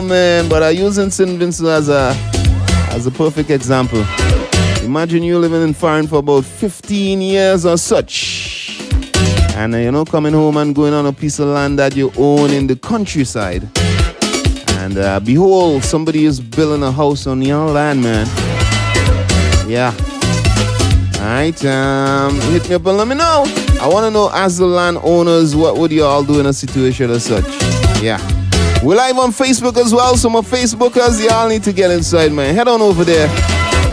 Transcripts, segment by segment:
man, but I'm using St. Vincent as a perfect example. Imagine you living in foreign for about 15 years or such, and coming home and going on a piece of land that you own in the countryside, and behold, somebody is building a house on your land, man. Yeah. Alright, hit me up and let me know. I want to know, as the landowners, what would you all do in a situation as such? Yeah. We're live on Facebook as well, so my Facebookers, y'all need to get inside, man. Head on over there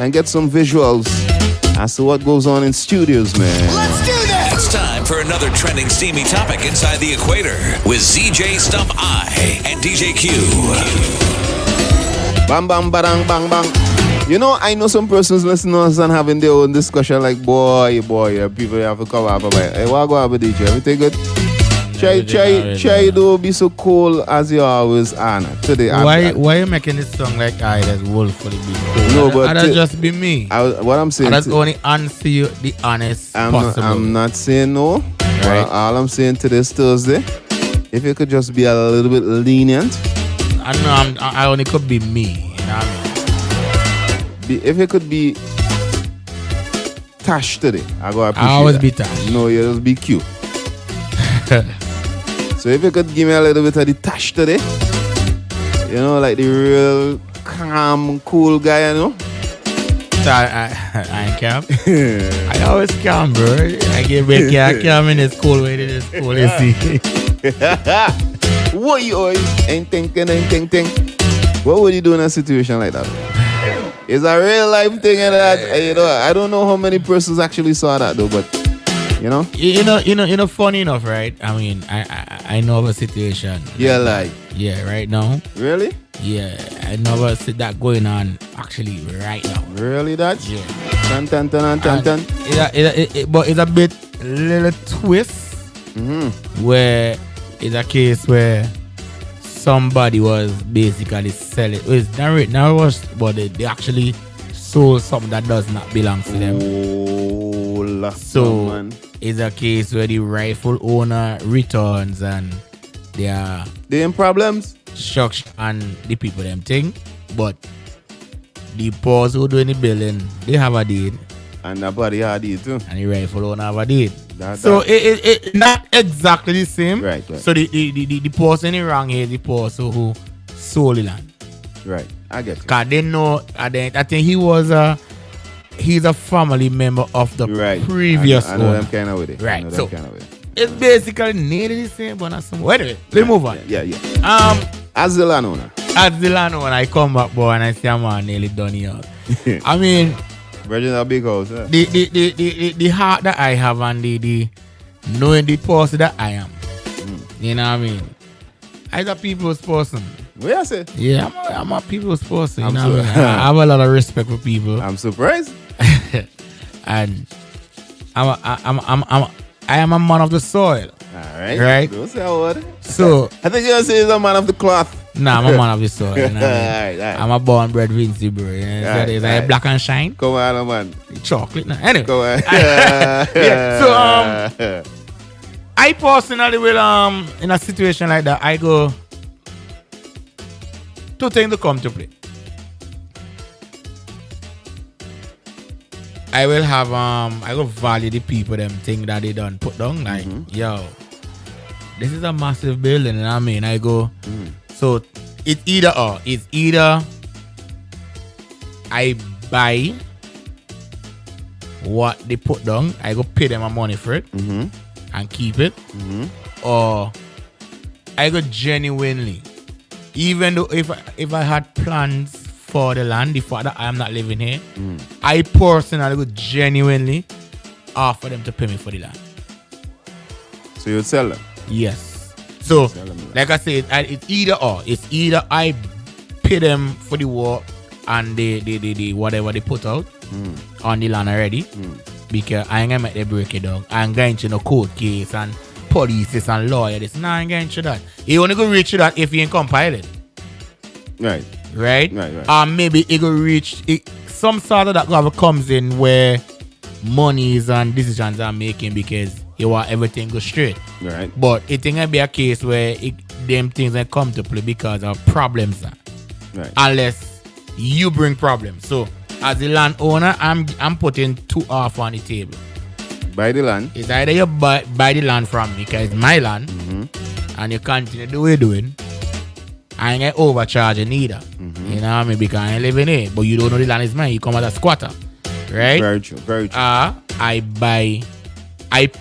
and get some visuals as to what goes on in studios, man. Let's do this! It's time for another trending steamy topic inside the Equator with ZJ Stump I and DJ Q. Bam, bam, bang, bang, bang. I know some persons listening to us and having their own discussion like, boy, people have to come up. Hey, what go on with DJ? Everything good? Try don't be so cool as you always are today. Why you making this song like I that's woefully be cool? No, but that'll just be me. What I'm saying, that's only answer you the honest possible. I'm not saying no. Right. Well, all I'm saying to this Thursday, if you could just be a little bit lenient. I know I only could be me. You know what I mean? If you could be Tash today, I always be Tash. No, you just be cute. So if you could give me a little bit of the Tash today, like the real calm, cool guy, I ain't calm. I always calm, bro. I get back calm in this cool way. This cool, you see. What you ain't thinking. What would you do in a situation like that? It's a real life thing, and that I don't know how many persons actually saw that though, but funny enough, right? I mean, I know of a situation. Yeah, right now. Really? Yeah, I know of that going on actually right now. Really, that? Yeah. Tan. But it's a bit little twist where it's a case where somebody was basically selling. It's not right now, but they actually sold something that does not belong to them. So it's a case where the rightful owner returns and they in problems. Shocked and the people them thing, but the pause who doing the building, they have a deed. And the body had it too. And the rightful owner have a deed. So it not exactly the same. Right. So the person in the wrong here is the person who sold the land. Right. I get you. Cause they know, I think he's a family member of the previous owner. I know them kind of with it. Right. So it's basically nearly the same, but not some. Wait a minute. Let's move on. Yeah. As the landowner, I come back, boy, and I see a man nearly done here. I mean, Virgin a big house. The heart that I have and the knowing the person that I am. You know what I mean? I'm a people's person. What you say? Yeah, I'm a people's person. You know what I mean? I have a lot of respect for people. I'm surprised. And I am a man of the soil. Right? Don't say a word. So I think you're gonna say he's a man of the cloth. Nah, I'm a man of the soil. You know Right. I'm a born bred Vinci, bro. You know? Is that black and shine? Come on, man. Chocolate. Nah. Anyway. Come on. So I personally will in a situation like that, I go two things to come to play. I will have I will value the people them thing that they done put down. Like, yo, this is a massive building, and I mean I go so it's either or. It's either I buy what they put down, I go pay them my money for it and keep it, or I go genuinely, even though if I had plans for the land, the fact that I am not living here, I personally would genuinely offer them to pay me for the land. So you'd sell them? Yes. So, like I said, it's either or. It's either I pay them for the work and the whatever they put out on the land already, because I ain't gonna make them break it down. I ain't going to no court case and police and lawyer this. Nah, I ain't going to that. You only go reach that if you ain't compile it. Right? Maybe it will reach some sort of that comes in where monies and decisions are making because you want everything go straight. Right. But it ain't gonna be a case where them things that come to play because of problems. Right. Unless you bring problems. So as the landowner, I'm putting two off on the table. Buy the land. It's either you buy the land from me because it's my land, and you continue the way you're doing. I ain't get overcharging neither. You know what I mean? Because I ain't living here. But you don't know the land is mine. You come as a squatter. Right? Very true. Very true. I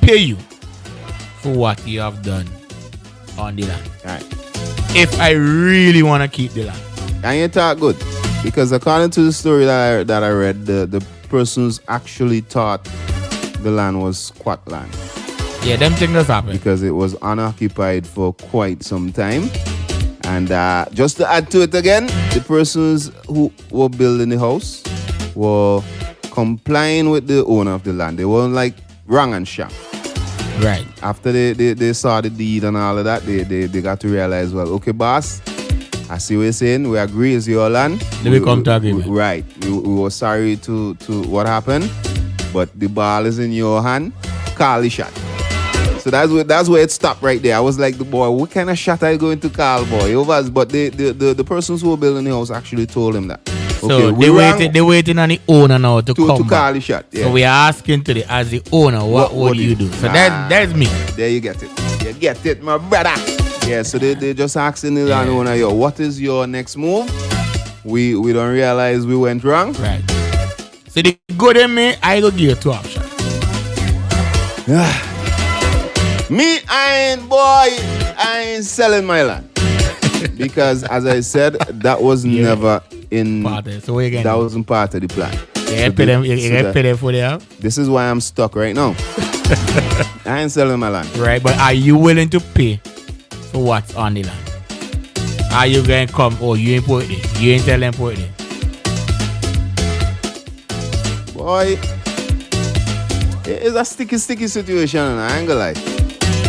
pay you for what you have done on the land. Right. If I really want to keep the land. And you talk good. Because according to the story that I read, the persons actually thought the land was squat land. Yeah, them things does happen. Because it was unoccupied for quite some time. And just to add to it again, the persons who were building the house were complying with the owner of the land. They weren't like wrong and sham. Right. After they saw the deed and all of that, they got to realize, well, okay, boss, I see what you're saying. We agree it's your land. Let me come to agreement. Right. We were sorry to what happened, but the ball is in your hand. Call the shot. So that's where it stopped right there. I was like, the boy, what kind of shot are you going to call, boy? But the persons who were building the house actually told him that. So okay, they waiting on the owner now to come call back. the shot. Yeah. So we are asking today, as the owner, what would you do? So that's me. There you get it. You get it, my brother. Yeah, so they just asking the landowner, yo, what is your next move? We don't realize we went wrong. Right. So the good in me, I go give you two options. Me, I ain't selling my land. Because as I said, that was never in so what you that wasn't part of the plan. You pay them for the house? This is why I'm stuck right now. I ain't selling my land. Right, but are you willing to pay for what's on the land? Are you going to come? Oh, you ain't put it there. You ain't tell them put it there. Boy, it's a sticky situation, and I ain't gonna lie.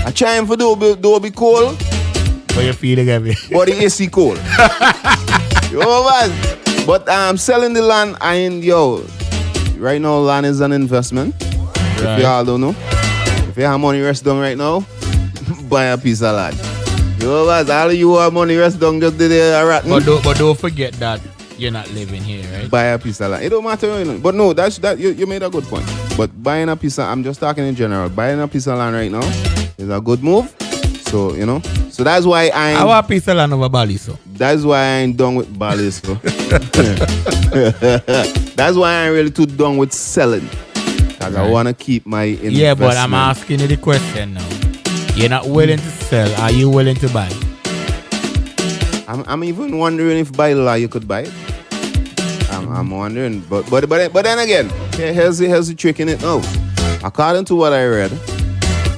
I trying for do be cold. But you feel like But the AC cold. Yo, man. But I'm selling the land, and right now land is an investment. Right. If y'all don't know. If you have money rest down right now, buy a piece of land. Yo, man, all of you have money rest down just did a rat. But don't forget that you're not living here, right? Buy a piece of land. It don't matter. But no, that you made a good point. But buying a piece of, I'm just talking in general. Buying a piece of land right now is a good move. So, so that's why I want a piece of land over Bali, so. That's why I ain't done with Bali, so. That's why I ain't really too done with selling. Because I want to keep my investment. Yeah, but I'm asking you the question now. You're not willing to sell. Are you willing to buy? I'm even wondering if by law you could buy it. I'm wondering. But then again, here's the trick in it now. According to what I read,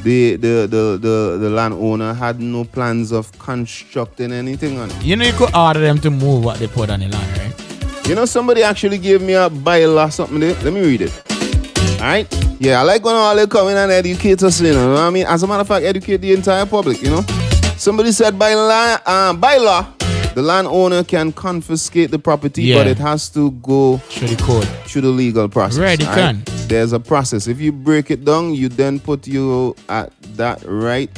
the landowner had no plans of constructing anything on it. You could order them to move what they put on the land, right? Somebody actually gave me a bylaw something there. Let me read it. Alright? Yeah, I like when all they come in and educate us, you know what I mean? As a matter of fact, educate the entire public, Somebody said by law, the landowner can confiscate the property, but it has to go through the code, through the legal process. Right, it can. There's a process. If you break it down, you then put you at that right.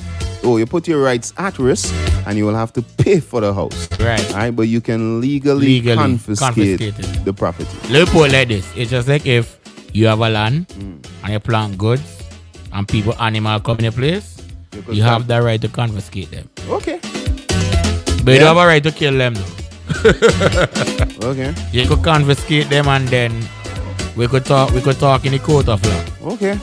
Oh, you put your rights at risk, and you will have to pay for the house. Right. All right, but you can legally confiscate the property. Let's put it like this. It's just like if you have a land and you plant goods and people, animal come in a place, you have the right to confiscate them. Okay. But you don't have a right to kill them though. Okay. You could confiscate them and then we could talk in the court of law. Okay.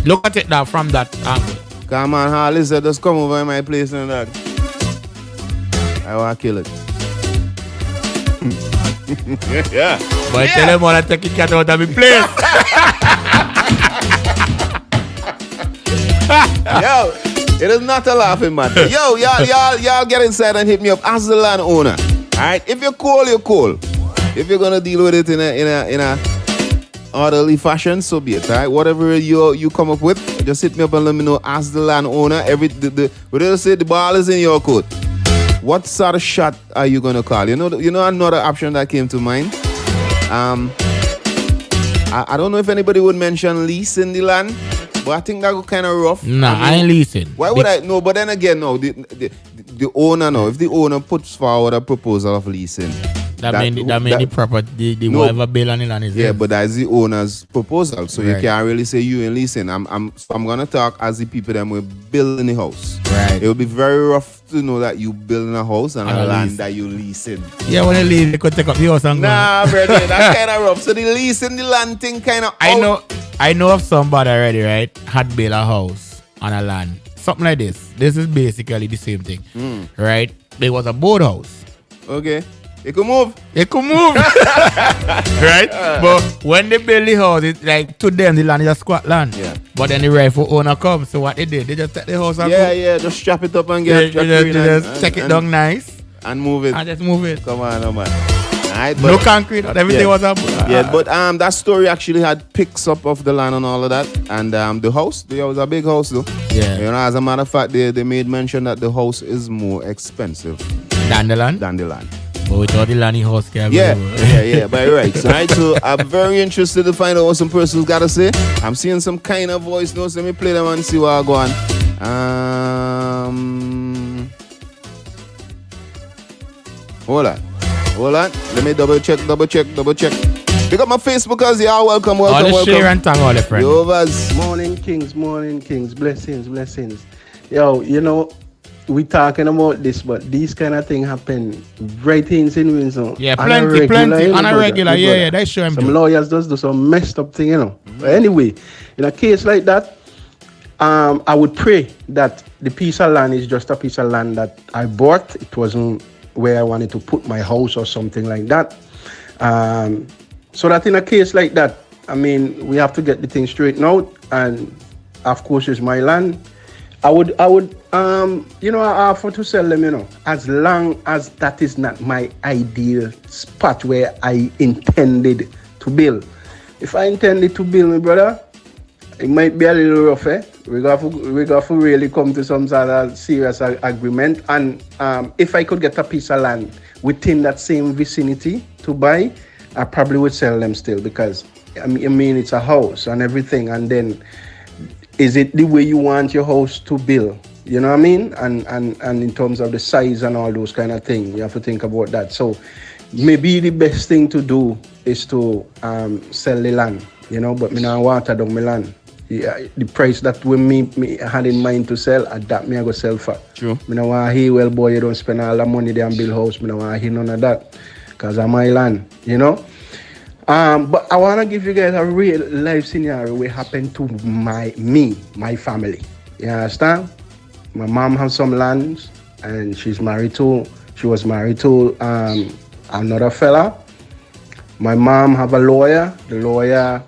Look at it from that angle. Come on, Harley said just come over in my place and that. I want to kill it. Yeah. But tell them all to take the cat out of my place. Yo, it is not a laughing matter. Yo, y'all get inside and hit me up as the landowner. Alright? If you're cool, you're cool. If you're gonna deal with it in a orderly fashion, so be it. Alright? Whatever you come up with, just hit me up and let me know as the landowner. What do they say? The ball is in your court. What sort of shot are you gonna call? You know another option that came to mind. I don't know if anybody would mention leasing the land, but I think that would kind of rough. Nah, I ain't leasing. Why would I? No, but then again, no. The the owner now, if the owner puts forward a proposal of leasing, that mean the property, the no, whatever bill on the land is. Yeah, but that's the owner's proposal, so you can't really say you in leasing. I'm gonna talk as the people that were building the house. Right. It will be very rough to know that you building a house and a land that you leasing. Yeah, when you leave, you could take up the house and go. Nah, brother, that's kind of rough. So the leasing the land thing kind of. I know of somebody already, right? Had built a house on a land, something like this. This is basically the same thing, right? There was a boathouse. Okay. It could move. Right? But when they build the house, it's like to them the land is a squat land. Yeah. But then the rightful owner comes. So what they did, they just take the house and just strap it up and get just take it down nice and move it. And just move it. Come on, no man. Alright, no concrete, not everything was up. But that story actually had pics up of the land and all of that. And the house was a big house though. Yeah. You know, as a matter of fact, they made mention that the house is more expensive than the land. But without the land, the house can but you're right. So I'm very interested to find out what some person's got to say. I'm seeing some kind of voice notes. Let me play them and see what I go on. Hold on. Let me double check. Pick up my Facebookers. Yeah, welcome. Share and tag all the friends. Morning, Kings. Blessings. Yo, you know, we talking about this, but these kind of things happen right in St. Vincent. Yeah, plenty. On a regular, yeah, that's sure. Some lawyers just do some messed up thing, you know. But anyway, in a case like that, I would pray that the piece of land is just a piece of land that I bought. It wasn't where I wanted to put my house or something like that. So that in a case like that, I mean, we have to get the thing straightened out, and of course, it's my land. I would, I offer to sell them, you know, as long as that is not my ideal spot where I intended to build. If I intended to build, my brother, it might be a little rough, eh? We got to really come to some sort of serious agreement. And if I could get a piece of land within that same vicinity to buy, I probably would sell them still, because I mean it's a house and everything, and then is it the way you want your house to build? You know what I mean? And in terms of the size and all those kind of things, you have to think about that. So maybe the best thing to do is to sell the land, you know, but me not water down my land. Yeah, the price that me had in mind to sell, at that me I go sell for. True. Me no want to hear, well boy, you don't spend all the money there and build house. Me no want to hear none of that, because I'm my land, you know. But I want to give you guys a real life scenario where happened to my family. You understand? My mom has some lands, and she was married to another fella. My mom have a lawyer. The lawyer,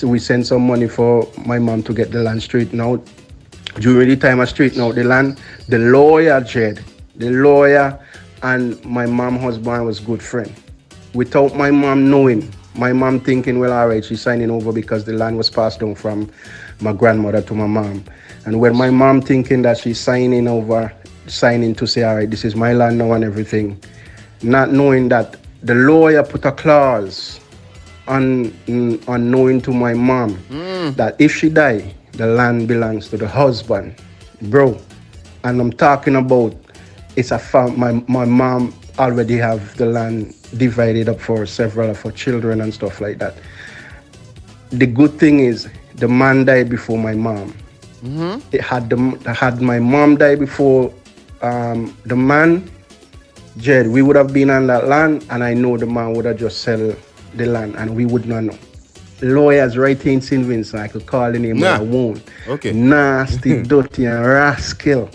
we sent some money for my mom to get the land straightened out. During the time I straightened out the land, the lawyer and my mom's husband was good friend. Without my mom knowing, my mom thinking, well, all right, she's signing over because the land was passed down from my grandmother to my mom. And when my mom thinking that she's signing to say, all right, this is my land now and everything, not knowing that the lawyer put a clause on knowing to my mom that if she die, the land belongs to the husband, bro. And I'm talking about my mom already have the land divided up for several of her children and stuff like that. The good thing is the man died before my mom. It had my mom die before the man, Jed, we would have been on that land, and I know the man would have just sell the land and we would not know. Lawyers right here in St. Vincent, I could call the name, but I won't. Okay. Nasty, dirty, and rascal.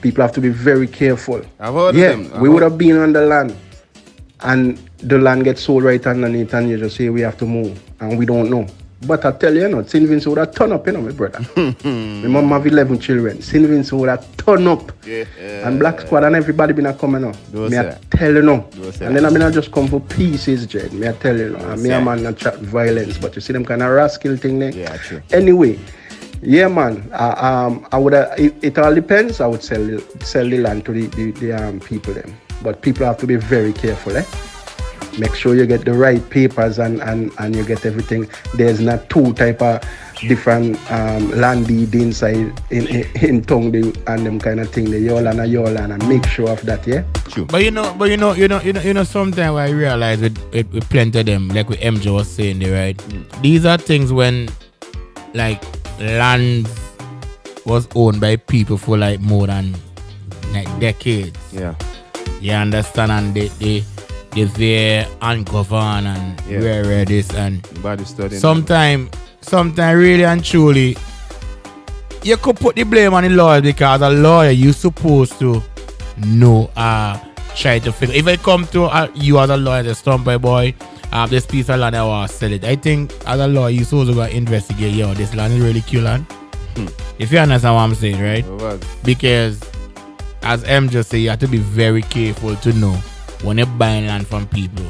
People have to be very careful. I've heard of them. We would have been on the land, and the land gets sold right underneath, and you just say we have to move, and we don't know. But I tell you, St. Vincent would have turned up, my brother. My mom have 11 children. St. Vincent would have turned up. And Black Squad and everybody been coming up. Me I tell you now. And then I mean I just come for pieces, Jed. Me I tell you now. Me a man not chat violence, but you see them kind of rascal thing there. Yeah, true. Anyway, yeah, man. I would. It all depends. I would sell the land to the people them. But people have to be very careful, eh? make sure you get the right papers and you get everything. There's not two type of different land deed inside in tongue and them kind of thing. The Yolan and Yolan, and make sure of that, yeah. True. But you know, sometimes I realize with plenty of them, like what MJ was saying there, right? These are things when like land was owned by people for like more than like decades. Yeah. You understand? And they there ungoverned and where this and Body studying. sometimes really and truly you could put the blame on the lawyer, because a lawyer you supposed to know try to figure. If I come to you as a lawyer, the Stumpy boy, this piece of land I want to sell it, I think as a lawyer you supposed to go investigate, this land is really cool land. If you understand what I'm saying, right? Because as M just said, you have to be very careful to know when you're buying land from people,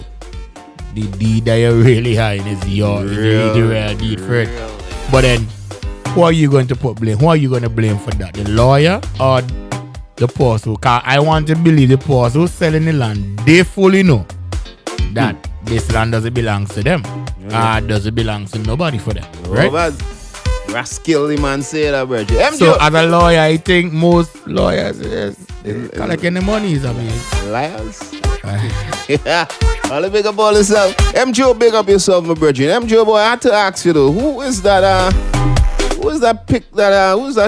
the deed that you're really having is yours. It's the real deed for it. But then, who are you going to put blame? Who are you going to blame for that? The lawyer or the person? Because I want to believe the person who's selling the land, they fully know that this land doesn't belong to them. Doesn't belong to nobody for them. Right? Rascal, the man say that, bro. So as a lawyer, I think most lawyers collecting the money. Liars. Yeah. I'll big up all yourself. MJ, big up yourself, my brother. MJ, boy, I had to ask you though, who's that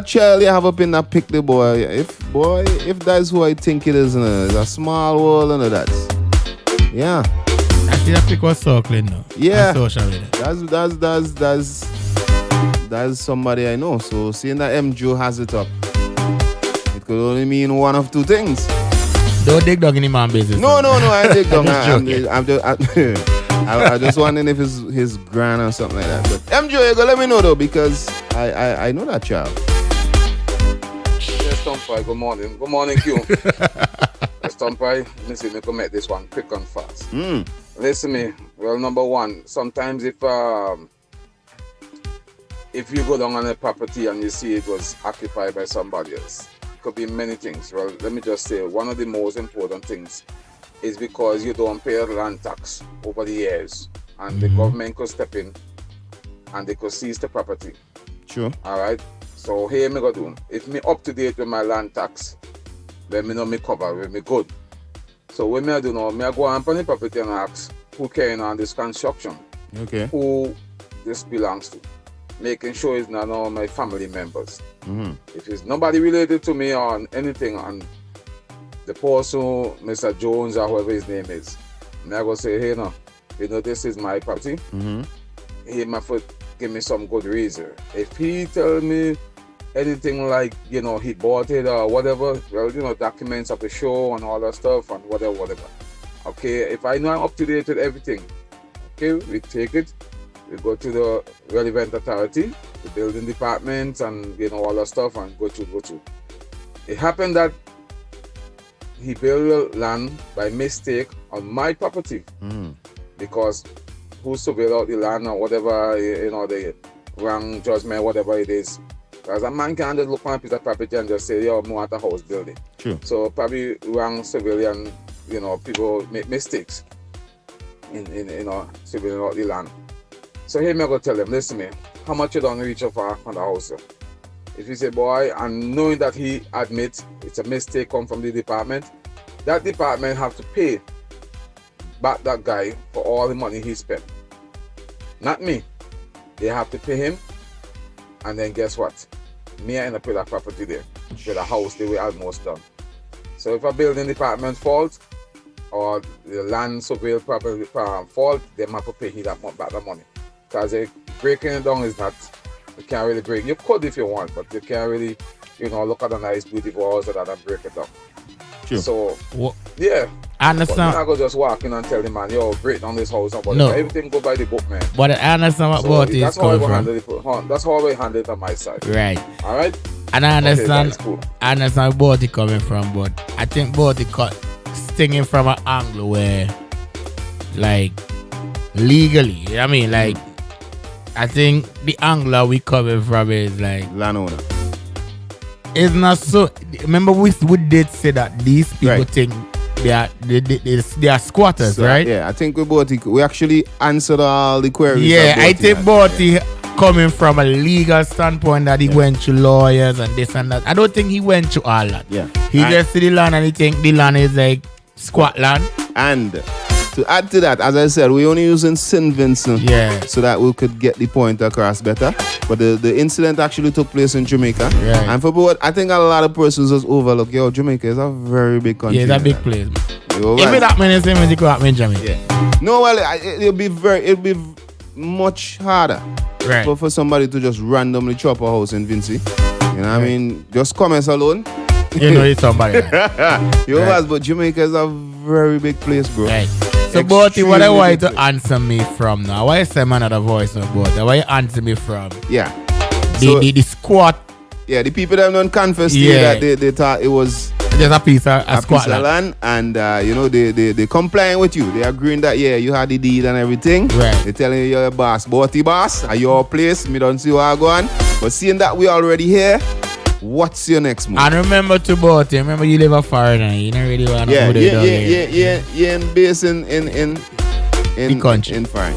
child you have up in that pic, the boy? If that's who I think it is, it's a small world and that. Yeah. I see that pic was circling now. Yeah. On social media. That's somebody I know. So seeing that MJ has it up, it could only mean one of two things. Don't dig dog in the man business. No, I dig dog. I'm just wondering if his grand or something like that. But MJ, you go let me know though, because I know that child. Yes, Stumpy, good morning. Good morning, Q. Stumpy, let me see, me can make this one quick and fast. Listen me. Well, number one, sometimes if you go down on a property and you see it was occupied by somebody else, it could be many things. Well, let me just say, one of the most important things is because you don't pay land tax over the years, and the government could step in and they could seize the property. Sure. All right. So here me go do. If me up to date with my land tax, then me know me cover, when me good. So when me do now, me I go on the property and ask who carrying on this construction. Okay. Who this belongs to. Making sure it's not all my family members. If it's nobody related to me on anything, on the person, Mr. Jones or whoever his name is, and I go say, hey, no, this is my property. He must give me some good reason. If he tell me anything like, he bought it or whatever, well, documents of the show and all that stuff and whatever. Okay, if I know I'm up to date with everything, okay, we take it. We go to the relevant authority, the building department, and all that stuff, and go through. It happened that he built land by mistake on my property, because who surveyed out the land or whatever, the wrong judgment, whatever it is. Because a man can't just look on a piece of property and just say, I want a house building. True. So probably wrong civilian, people make mistakes in surveying out the land. So here me go tell them, listen me, how much you don't reach for on the house? If he say, boy, and knowing that he admits it's a mistake come from the department, that department have to pay back that guy for all the money he spent. Not me. They have to pay him, and then guess what? Me I end up with a property there, with a house they were almost done. So if a building department fault, or the land survey property fault, they have to pay him back the money. Because breaking it down is not, you can't really break. You could if you want, but you can't really, look at a nice, beautiful house and break it down. True. So, I understand. But I go just walk in and tell the man, break down this house. No. Everything go by the book, man. But I understand what both is coming from. That's how I handle it on my side. Right. All right? And I understand, okay, cool. I understand where both is coming from, but I think both is stinging from an angle where, like, legally, I think the angle we coming from is like landowner. It's not so. Remember, we did say that these people think they are squatters, So, right? Yeah, I think we actually answered all the queries. Yeah, that I Boaty think had. Boaty coming from a legal standpoint that he went to lawyers and this and that. I don't think he went to all that. Yeah. He And- just see the land and he think the land is like squat land. And to add to that, as I said, we're only using St. Vincent so that we could get the point across better. But the incident actually took place in Jamaica. Right. And for what I think a lot of persons just overlook, Jamaica is a very big country. Yeah, it's a big man. place. Yo, If man. it that many things, it could happen in Jamaica. Yeah. No, well, it'll be much harder Right. for somebody to just randomly chop a house in Vincy. You know what I mean? Just comments alone. You know it's somebody. But Jamaica is a very big place, bro. Right. So, Boaty, what I Extremely want you big to place. answer me from now? Why say man another voice of Boaty? Why you answer me from Yeah. So, the squat? yeah, the people that don't confess to you Yeah. that they thought it was Just a piece of a squat piece of land. land, and they complying with you. They agreeing that you had the deed and everything. Right. They telling you you're a boss, Boaty boss, at your place. Me don't see what I go on. But seeing that we already here, what's your next move? And remember to Boaty, remember you live a foreigner. You don't really want to Yeah, go there. yeah, in base in The country. in foreign.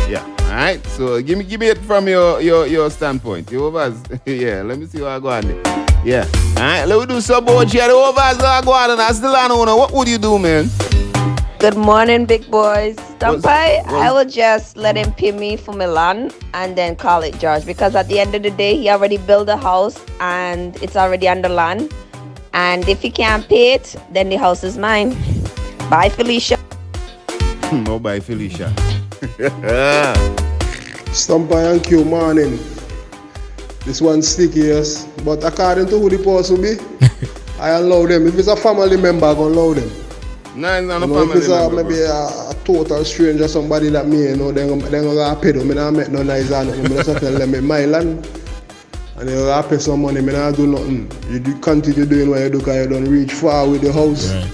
Yeah. All right. So give me it from your standpoint. The overs. Yeah. Let me see what I go on there. Yeah. All right. Let me do some more here. The overs go on, and as the landowner, what would you do, man? Good morning, big boys. Stampai, was- I will just let him pay me for my land and then call it George, because at the end of the day, he already built a house and it's already under land. And if he can't pay it, then the house is mine. Bye, Felicia. No, by Felicia. Stampai and Q morning. This one's sticky, yes. But according to who the person be, I allow them. If it's a family member, I gonna allow them. No, it's not a You know, if family it's member, maybe bro. a total stranger, somebody that me, then gonna pay them. I don't make no nice on it. I just tell them it's my land. And they gonna pay some money. I don't do nothing. You continue doing what you do because you don't reach far with the house. Right.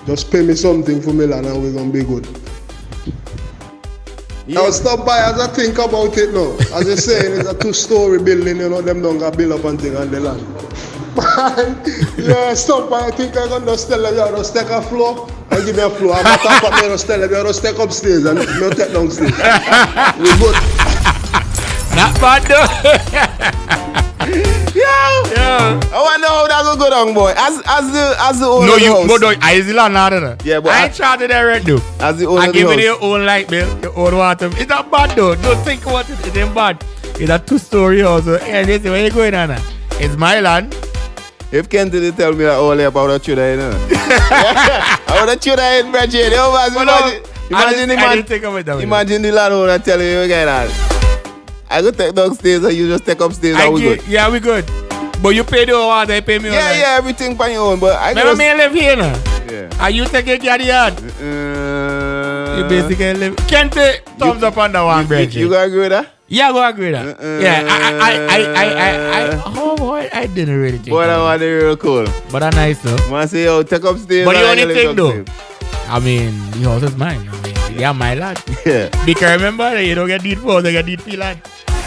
Just pay me something for me land and we're gonna be good. Yeah. Now stop by as I think about it now. As you're saying, it's a 2-story building, them don't got build up and thing on the land. Yeah, stop by, I think I'm gonna just tell them, just take a floor and give me a floor. I'm top up there, just tell them, just take upstairs and me take downstairs. We good. Not bad though. I wonder how that will go down, boy. As the owner No, of the you house. no, I is the landlord. Yeah, but I ain't charging that rent though. As the owner I of the give you house. your own light bill, your own water. It's not bad though. Don't think about it. It ain't bad. It's a 2-story house. Yeah, this is where you going on. It's my land. If Kenty did tell me that only about a children, you know. About a children in Bridget. Imagine the I man. didn't think of it that way. Imagine the landowner telling you again that. I go take downstairs and you just take upstairs and we good. Yeah, we good. But you pay the water, I pay me all Yeah, that. yeah, everything by your own. But I Remember just, me live here now. yeah. Are you taking care of the yard? You basically live. Can't take thumbs up on that one, Bridget. You gonna agree with that? Yeah, go agree with that. Yeah, oh boy, I didn't really think. Boy, that of one it. is real cool. But I nice though. Man say, yo, take upstairs. But the and only I live thing though, upstairs. I mean, the house is mine. I mean, yeah, my land. Yeah. Because remember, that you don't get deed for, they get deed for land.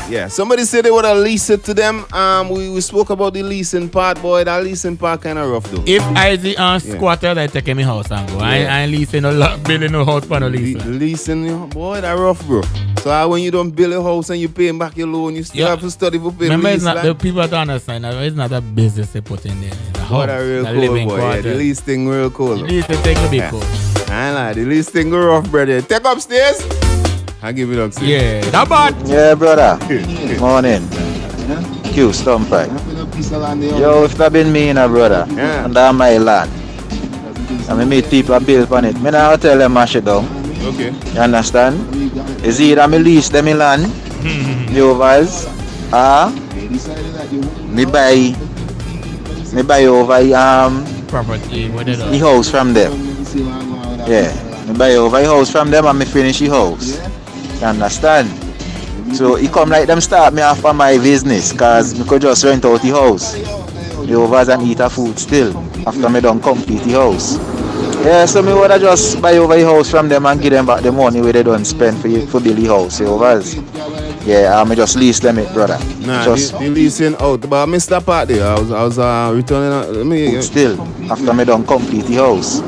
Yeah, somebody said they want to lease it to them. We spoke about the leasing part, boy. That leasing part kind of rough though. If I the squatter, I take my house and go. I ain't leasing no building no house for no leasing. Leasing, boy, that rough, bro. So when you don't build a house and you paying back your loan, you still have to study for paying Remember, lease. it's not like. the people don't understand. It's not a business they put in there. It's a Boy, house. that real a cool, living boy. Yeah, quarter. the lease thing real cool. The lease they take a big Yeah. cool. I lie, the lease thing go rough, brother. Take upstairs. I give it upstairs. Yeah, that bad. Yeah, brother. Morning. Q Stumpy. Yo, if that been me, brother, Yeah. under my land, and I meet people build on it, I now tell them mash it down. Okay. You understand? It's either me lease them in land, the overs, or me buy over Property, what it the is. house from them. Yeah, me buy over the house from them and me finish the house. You understand? So it come like them start me off on my business, cause me could just rent out the house. The overs and eat a food still after me done complete the house. Yeah, so me woulda just buy over the house from them and give them back the money where they don't spend for build the house, the overs. Yeah, me just lease them it, brother. Nah, Just the leasing out. But I missed that part there. I was returning. Let me. food still after me done complete the house.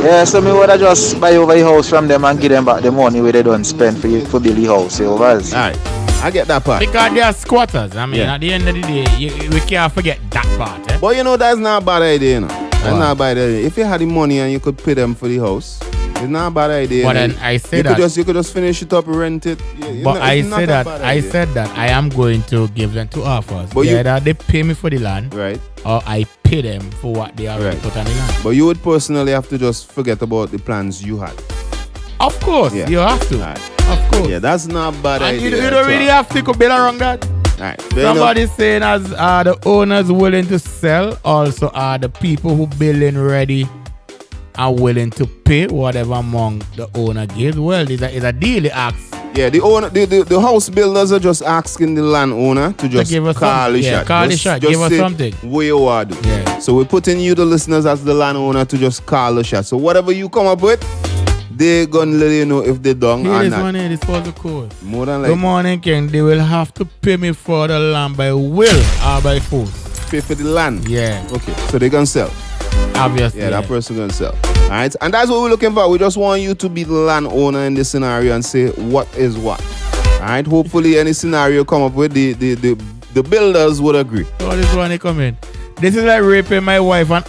Yeah, so me would have just buy over the house from them and give them back the money where they don't spend for build the house. You oversee. Alright, I get that part. Because they are squatters. I mean, Yeah. at the end of the day, we can't forget that part. Eh? But you know, that's not a bad idea, you know. That's What? not a bad idea. If you had the money and you could pay them for the house, it's not a bad idea. But you know. then I say you that. you could just finish it up, rent it. Yeah, But I it's not said a that bad I idea. said that I am going to give them two offers. But you- Either they pay me for the land, Right. or I pay them for what they already Right. put on the land. But you would personally have to just forget about the plans you had. Of course, Yeah. you have to. Alright. Of course. Yeah, that's not a bad And idea. you at don't really all. have to go build around that. Alright. Fair enough. Somebody saying as are the owners willing to sell, also are the people who building ready are willing to pay whatever amount the owner gives. Well, it's a deal they ask. Yeah, the house builders are just asking the landowner to just give us call the something. Yeah, shot. call the Just- shot. just Give us say something. what you want to do. Yeah. So we're putting you, the listeners, as the landowner to just call the shot. So whatever you come up with, they're going to let you know if they're done Here or this not. one here, this was the code. More than Good like morning, King. They will have to pay me for the land by will or by force. pay for the land. Yeah, Okay, so they're going to sell. obviously. Yeah, that person going to sell. All right, and that's what we're looking for. We just want you to be the landowner in this scenario and say what is what. All right, hopefully any scenario come up with, the builders would agree. Oh, this one they come in. This is like raping my wife and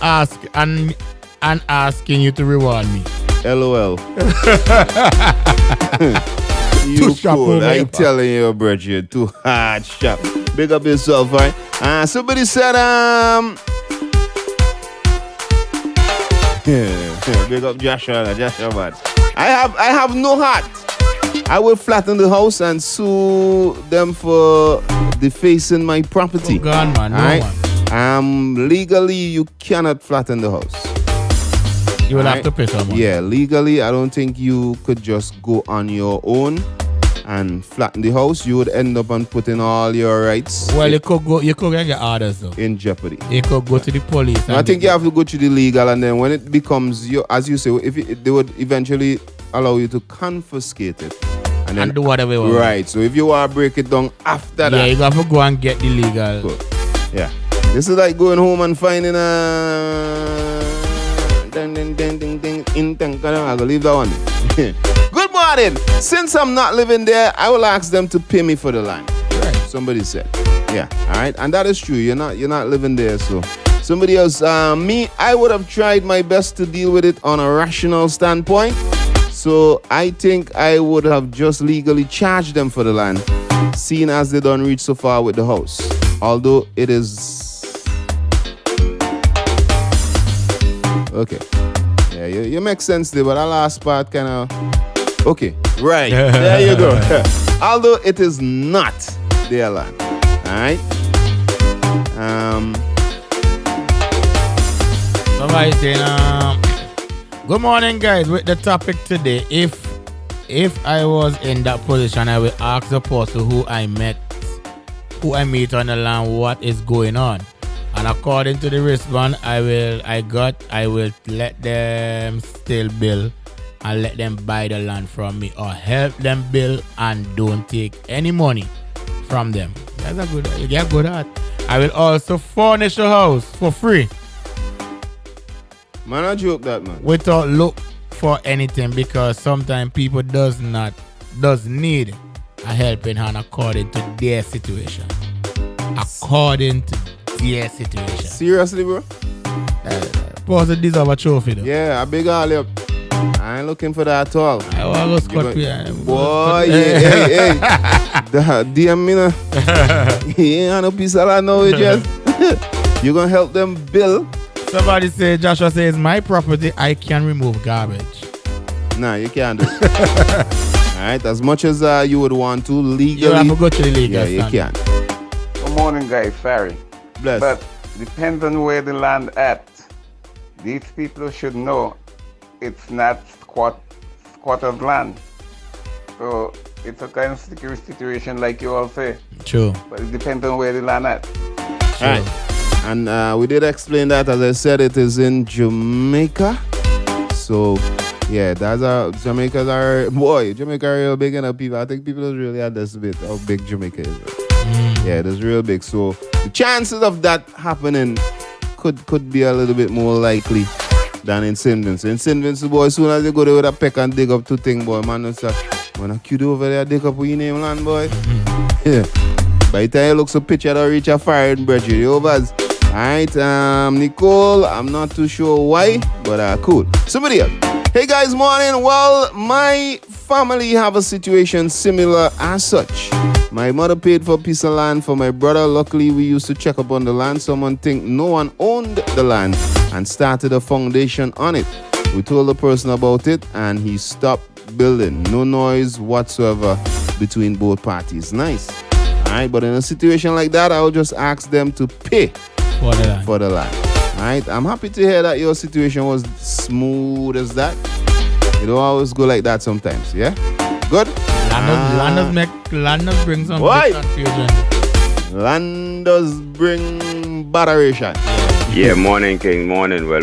asking you to reward me. LOL. You Too sharp cool. over I here, telling you, bro, you're too hard sharp. Big up yourself, right? Somebody said, big up Joshua, man. I have no heart. I will flatten the house and sue them for defacing my property. Oh, God, man. No, Alright? man. Legally, you cannot flatten the house. You will have Alright? to pay some money. Yeah, legally, I don't think you could just go on your own and flatten the house. You would end up and putting all your rights Well, you could go and get orders, though. in jeopody. You could go to the police. I think you have to go to the legal, and then when it becomes your, as you say, they would eventually allow you to confiscate it and do whatever you want. Right. So if you want to break it down after Yeah, that, you have to go and get the legal. Cool. Yeah. This is like going home and finding a I'm gonna leave that one. Good morning. Since I'm not living there, I will ask them to pay me for the land. Right. Somebody said. Yeah. All right. And that is true. You're not living there, so somebody else. Me, I would have tried my best to deal with it on a rational standpoint. So I think I would have just legally charged them for the land, seeing as they don't reach so far with the house. Although it is okay. Yeah, you make sense there, but that last part kind of okay. Right. There you go. Although it is not their land. Alright. Somebody saying, good morning, guys. With the topic today, if I was in that position, I will ask the person who I meet on the land what is going on. And according to the response I will let them still build and let them buy the land from me, or help them build and don't take any money from them. That's a good. You get good at. I will also furnish the house for free. Man, I joke that, man. Without look for anything, because sometimes people does need a helping hand according to their situation. According to their situation. Seriously, bro? Person deserve a trophy though. Yeah, a big all up. I ain't looking for that at all. I want to go Scott Boy, yeah, hey. DM me now. He ain't no piece of land now, you just. You gonna help them build? Somebody say, Joshua says, my property, I can remove garbage. Nah, you can't do it. Alright, as much as you would want to legally. You have to go to the legal Yeah, you standard. can. Good morning, guys. Sorry. Bless. But depends on where the land at. These people should know it's not squatters' land. So it's a kind of sticky situation like you all say. True. But it depends on where the land at. Alright. And we did explain that, as I said, it is in Jamaica. So, yeah, Jamaica are real big enough people. I think people don't really underestimate how big Jamaica is. Yeah, it is real big. So, the chances of that happening could be a little bit more likely than in St. Vincent. In St. Vincent, boy, as soon as they go there with a peck and dig up two things, boy, man, it's like, man, a cute over there, dig up with your name, land, boy. Yeah. By the time you look so picture, don't reach a fire in Bridget. You overs. Alright, Nicole, I'm not too sure why, but cool. Somebody else. Hey guys, morning. Well, my family have a situation similar as such. My mother paid for a piece of land for my brother. Luckily, we used to check up on the land. Someone think no one owned the land and started a foundation on it. We told the person about it and he stopped building. No noise whatsoever between both parties. Nice. Alright, but in a situation like that, I would just ask them to pay for the land. Alright, I'm happy to hear that your situation was smooth as that. It don't always go like that sometimes, yeah? Good? Land does bring some big confusion. Land does bring botheration. Yeah, morning, King, morning. Well,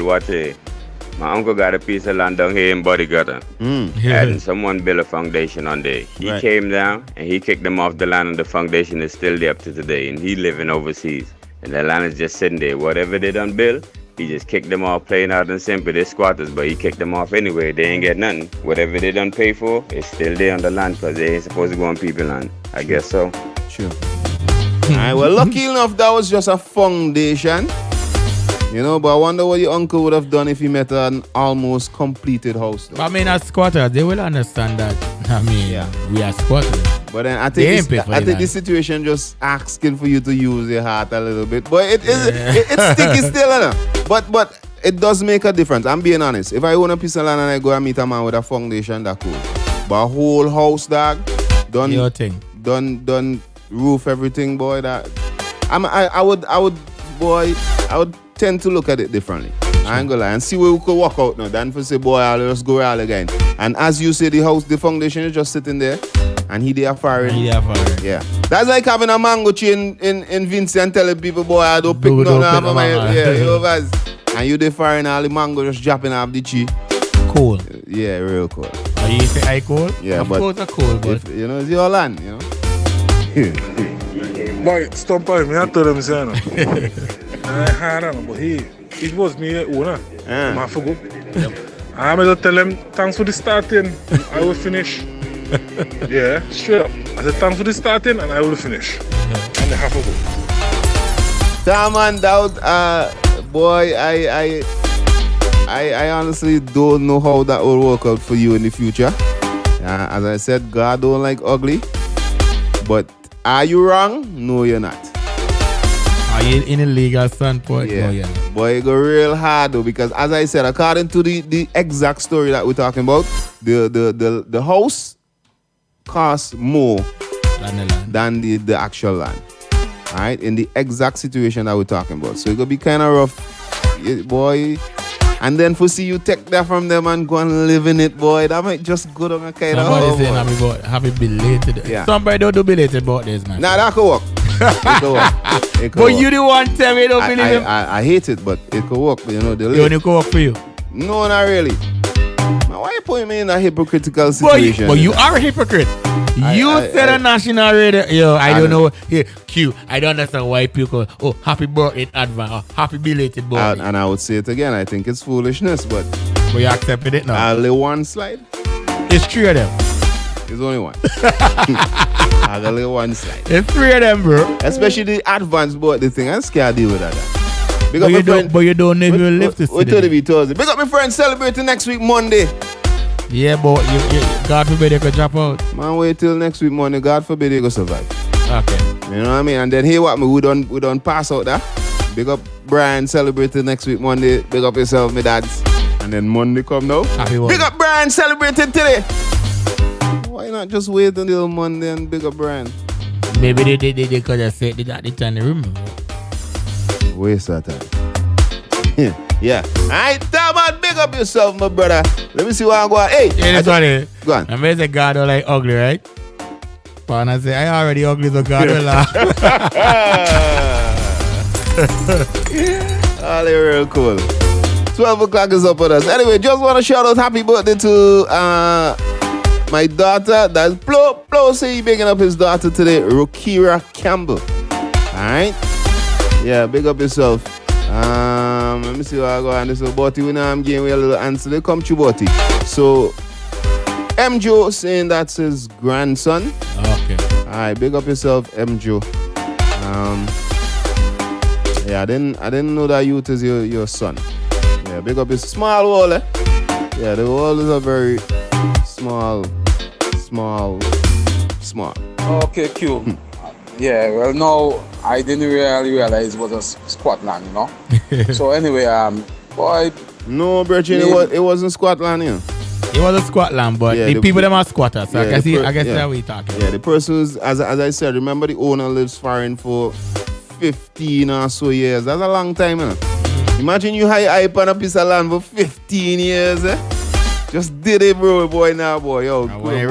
my uncle got a piece of land down here in Body Gutter. And someone built a foundation on there. He came down and he kicked them off the land, and the foundation is still there up to today. And he living overseas. And the land is just sitting there. Whatever they done build, he just kicked them off, plain out and simple. They're squatters, but he kicked them off anyway. They ain't get nothing. Whatever they done pay for, it's still there on the land because they ain't supposed to go on people's land. I guess so. Sure. Alright, well, lucky enough, that was just a foundation. You know, but I wonder what your uncle would have done if he met an almost completed house. But I mean, as squatters, they will understand that. I mean, we are squatters. But then I think this situation just asking for you to use your heart a little bit. But it's sticky still, enough. But it does make a difference. I'm being honest. If I own a piece of land and I go and meet a man with a foundation, that's cool. But a whole house, dog, done roof everything, boy. I would tend to look at it differently. I ain't gonna lie, and see where we could walk out now. Then for say, boy, I'll just go all again. And as you say, the foundation is just sitting there, and he there firing. Yeah, that's like having a mango tree in Vincent and telling people, boy, I don't pick none of my and you there firing all the mango just dropping off the tree. Cool. Yeah, real cool. Are you say I cool? Yeah, of but course I cool, but if, you know, it's your land, you know. Boy, stop by me. I told him, say, I had him, but it was me owner. I forgot. I'm going to tell him, thanks for the starting, I will finish. Yeah, straight up. I said, thanks for the starting, and I will finish. And they have to go. Damn, man, boy, I honestly don't know how that will work out for you in the future. As I said, God don't like ugly. But are you wrong? No, you're not. Are you in a legal standpoint? Yeah. No, you're not. Boy, it go real hard though, because as I said, according to the exact story that we're talking about, the house costs more than the actual land. Alright, in the exact situation that we're talking about. So it gonna be kind of rough, boy. And then for see you take that from them and go and live in it, boy, that might just go down a kind of Somebody saying happy belated. Yeah. Somebody don't do belated birthdays, man. Nah, that could work. It could work. But you the one tell me don't believe him. I hate it, but it could work. You know, It only could work for you. No, not really. Man, why you putting me in a hypocritical situation? But you are a hypocrite. You said on national radio, yo, I don't know. Here, Q, I don't understand why people go, oh, happy birthday in advance, or happy belated birthday. And I would say it again, I think it's foolishness, but you accepted it now. Only one slide. It's three of them. It's only one. I got only one slide. It's three of them, bro. Especially the advanced birthday thing. I'm scared to deal with that. But you don't know if you live to see it. Thursday. Big up my friends celebrating next week Monday. Yeah, but God forbid they could drop out. Man, wait till next week Monday. God forbid they go survive. Okay. You know what I mean? And then here what we done pass out that. Big up Brian celebrating next week Monday. Big up yourself, my dads. And then Monday come now. Big up Brian celebrating today. Why not just wait until Monday and big up Brian? Maybe they could have said they got it in the room. Waste of time. Yeah. Alright, man, big up yourself, my brother. Let me see what I'm going. Hey, this one. Go on. I mean, say God don't like ugly, right? But I say I already ugly, so God will laugh. Oh, they're real cool. 12 o'clock is up on us. Anyway, just want to shout out happy birthday to my daughter. That's Plo say he bigging up his daughter today, Rokira Campbell. Alright? Yeah, big up yourself. Let me see what I go on this. So, Botty, we know I'm getting a little answer. They come to Botty. So, M. Joe saying that's his grandson. Okay. Alright, big up yourself, M. Joe. Yeah, I didn't know that youth is your son. Yeah, big up his small wall, eh? Yeah, the wall is a very small. Okay, Q. Yeah, well, no, I didn't really realize it was a Scotland, you know. So anyway, boy. No, Virgin, it wasn't Scotland, you know. It was a Scotland, but the people them are squatters, so I guess that's what we're talking. Yeah, the person is, as I said, remember the owner lives foreign for 15 or so years. That's a long time, you know. Imagine you hype on a piece of land for 15 years, eh? Just did it, bro, boy, now, boy. Yo, boy.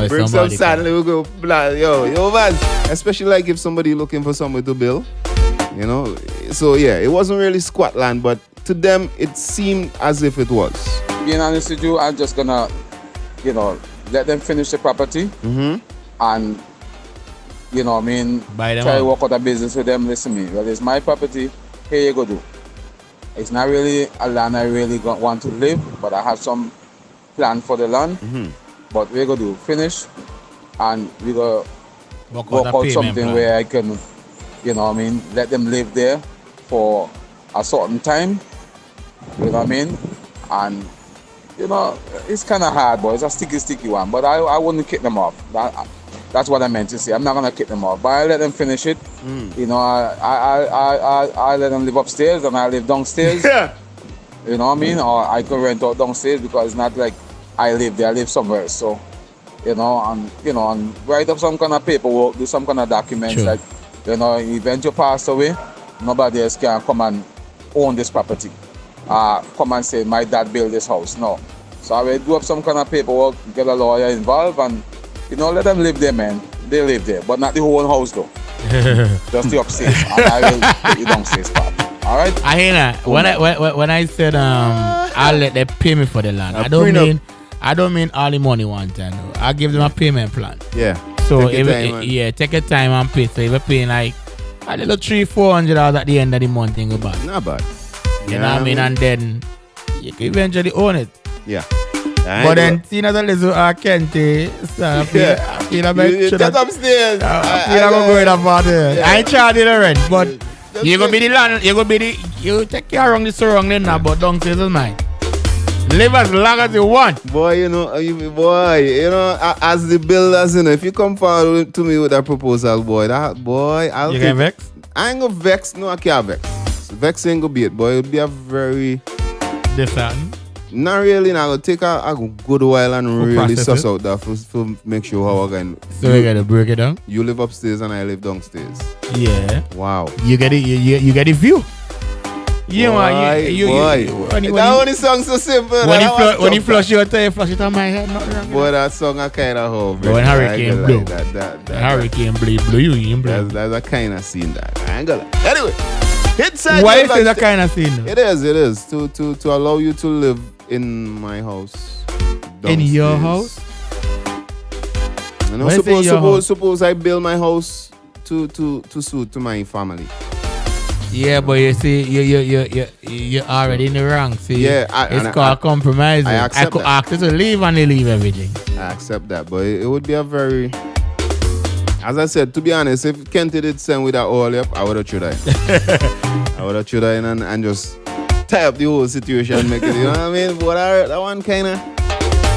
Bring some sand, we go, yo, man. Especially like if somebody looking for somewhere to build, you know. So, yeah, it wasn't really Scotland, but to them, it seemed as if it was. Being honest with you, I'm just gonna, let them finish the property and, buy them try to work out a business with them. Listen to me. Well, it's my property. Here you go do. It's not really a land I really want to live, but I have some plan for the land. But we're going to finish and we're going to work out something where I can, let them live there for a certain time. You know what I mean? And, it's kind of hard, but it's a sticky one. But I wouldn't kick them off. That's what I meant to say. I'm not gonna kick them off, but I let them finish it. I let them live upstairs and I live downstairs. Yeah. You know what I mean? Or I could rent out downstairs because it's not like I live there. I live somewhere else. So, and write up some kind of paperwork, do some kind of documents. Sure. Like, event you pass away, nobody else can come and own this property. Come and say my dad built this house. No. So I will do up some kind of paperwork, get a lawyer involved, and let them live there, man. They live there, but not the whole house, though. Just the upstairs. And I will take the downstairs part. All right? I hear that. When I said I'll let them pay me for the land, I don't mean all the money one time. No. I give them a payment plan. Yeah. So take your time and pay. So if you're paying like a little $300-400 at the end of the month, ain't go bad. Not bad. You know what I mean? And then you can eventually own it. Yeah. But then, seeing as a little Kente, I feel like get upstairs. I feel like I'm going about it. I ain't charging the rent, but you're going to be the land, you take care of the surrounding now, but downstairs is mine. Live as long as you want. Boy, as the builders, if you come forward to me with a proposal, I'll You get vex? I ain't gonna vex, no, I can't vex. Vex ain't gonna be it, boy. It'll be a very... Different. Not really, now I'll take a good while and really suss out that for make sure how I can... So you gotta break it down? You live upstairs and I live downstairs. Yeah. Wow. You get it, you get the view. That only song so simple. When you flush your tail, flush it on my head, not wrong. Boy, that song I kind of hope. When hurricane blow. Hurricane blow you. That's a kind of scene that. I ain't gonna. Anyway, hit side. Why is it that kind of scene? It is. To allow you to live in my house. In your house? Suppose I build my house to suit to my family. Yeah, but you see, you're already in the wrong. See, it's called compromising. I could ask you to leave and they leave everything. I accept that, but it would be a very... As I said, to be honest, if Kente did send with that all up, I would have tried. I would have tried and just tie up the whole situation, make it, you know what I mean? But that one kind of...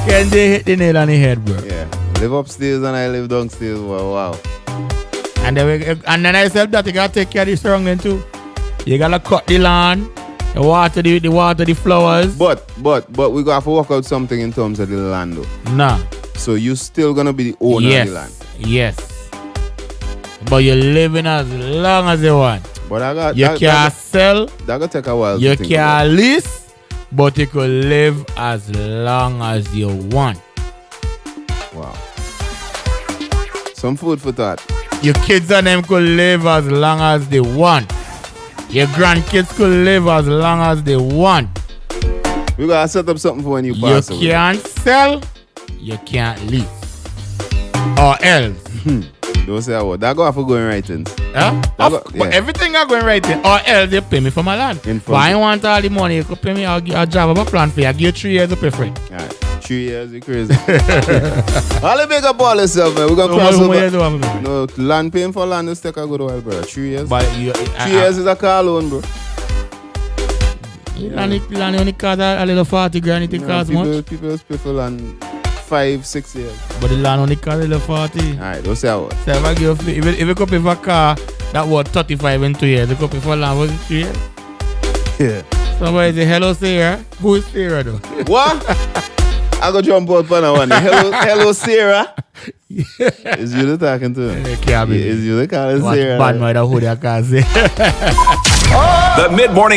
Kente hit the nail on the head, bro. Yeah, live upstairs and I live downstairs. Wow. And then I said that you gotta take care of the surrounding too. You gotta cut the lawn, water the flowers. But we gotta have to work out something in terms of the land though. Nah. So you still gonna be the owner of the land. Yes. But you're living as long as you want. But you can't sell. That gonna take a while. You can't lease, but you could live as long as you want. Wow. Some food for thought. Your kids and them could live as long as they want. Your grandkids could live as long as they want. We gotta set up something for when you pass away. You can't sell, you can't lease. Or else, Don't say what. That go have to go in writings. Yeah? But everything I go in writing, or else they pay me for my land. But I don't want all the money. You could pay me, I'll drive up a plan for you. I'll give you 3 years to pay for it. Alright. 3 years, you crazy. All the big up all yourself, man. We're going to cross over. No, land paying for land is take a good while, bro. 3 years. But 3 years is a car loan, bro. Land only cost a little 40 grand. It costs much. People pay for land 5-6 years. But the land only cost a little 40. Alright, don't say what. So if you could pay for a car that was 35 in 2 years, you could pay for land was it 3 years? Yeah. Somebody say, hello, Sarah. Who is Sarah, though? What? I go jump out for that one. Hello, Sarah. Is you the talking to? Is you the calling Sarah? Bad mother who they can't say. The mid-morning